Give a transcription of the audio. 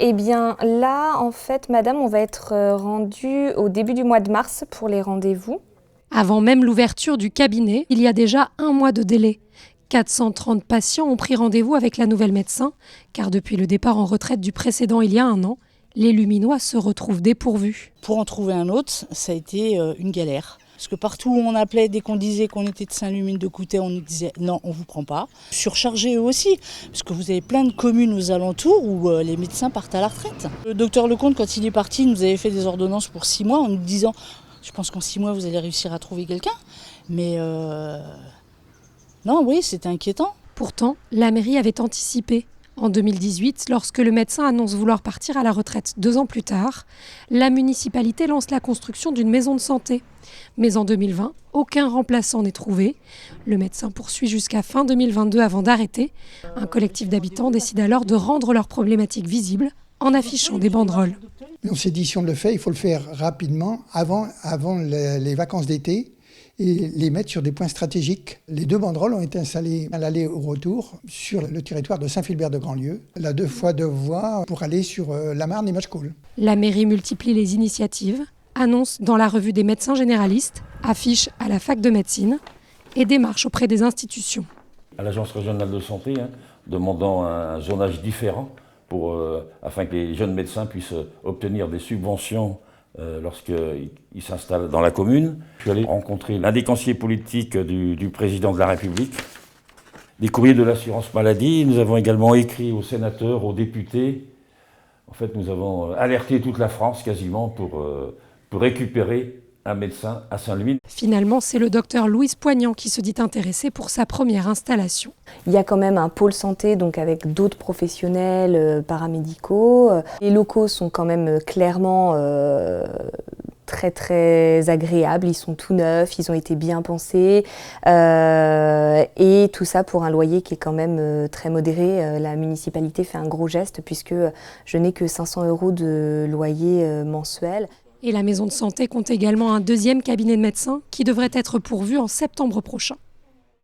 Eh bien là, en fait, madame, on va être rendu au début du mois de mars pour les rendez-vous. Avant même l'ouverture du cabinet, il y a déjà 1 mois de délai. 430 patients ont pris rendez-vous avec la nouvelle médecin, car depuis le départ en retraite du précédent il y a 1 an, les Luminois se retrouvent dépourvus. Pour en trouver un autre, ça a été une galère. Parce que partout où on appelait, dès qu'on disait qu'on était de Saint-Lumine de Coutais, on nous disait non, on ne vous prend pas. Surchargé eux aussi, parce que vous avez plein de communes aux alentours où les médecins partent à la retraite. Le docteur Lecomte, quand il est parti, il nous avait fait des ordonnances pour 6 mois en nous disant je pense qu'en 6 mois vous allez réussir à trouver quelqu'un. Mais non, oui, c'était inquiétant. Pourtant, la mairie avait anticipé. En 2018, lorsque le médecin annonce vouloir partir à la retraite 2 ans plus tard, la municipalité lance la construction d'une maison de santé. Mais en 2020, aucun remplaçant n'est trouvé. Le médecin poursuit jusqu'à fin 2022 avant d'arrêter. Un collectif d'habitants décide alors de rendre leurs problématiques visibles en affichant des banderoles. On s'est dit, si on le fait, il faut le faire rapidement, avant les vacances d'été, et les mettre sur des points stratégiques. Les 2 banderoles ont été installées à l'aller au retour sur le territoire de Saint-Philbert-de-Grandlieu, la 2 fois 2 voies pour aller sur la Marne et Machecoul. La mairie multiplie les initiatives, annonce dans la revue des médecins généralistes, affiche à la fac de médecine et démarche auprès des institutions. À l'agence régionale de santé, demandant un zonage différent afin que les jeunes médecins puissent obtenir des subventions lorsqu'ils s'installent dans la commune. Je suis allé rencontrer l'un des conseillers politiques du président de la République, des courriers de l'assurance maladie. Nous avons également écrit aux sénateurs, aux députés. En fait, nous avons alerté toute la France quasiment pour récupérer un médecin à Saint-Lumine. Finalement, c'est le docteur Louise Poignant qui se dit intéressé pour sa première installation. Il y a quand même un pôle santé, donc avec d'autres professionnels paramédicaux. Les locaux sont quand même clairement très très agréables, ils sont tout neufs, ils ont été bien pensés. Et tout ça pour un loyer qui est quand même très modéré. La municipalité fait un gros geste puisque je n'ai que 500 € de loyer mensuel. Et la maison de santé compte également un 2e cabinet de médecins qui devrait être pourvu en septembre prochain.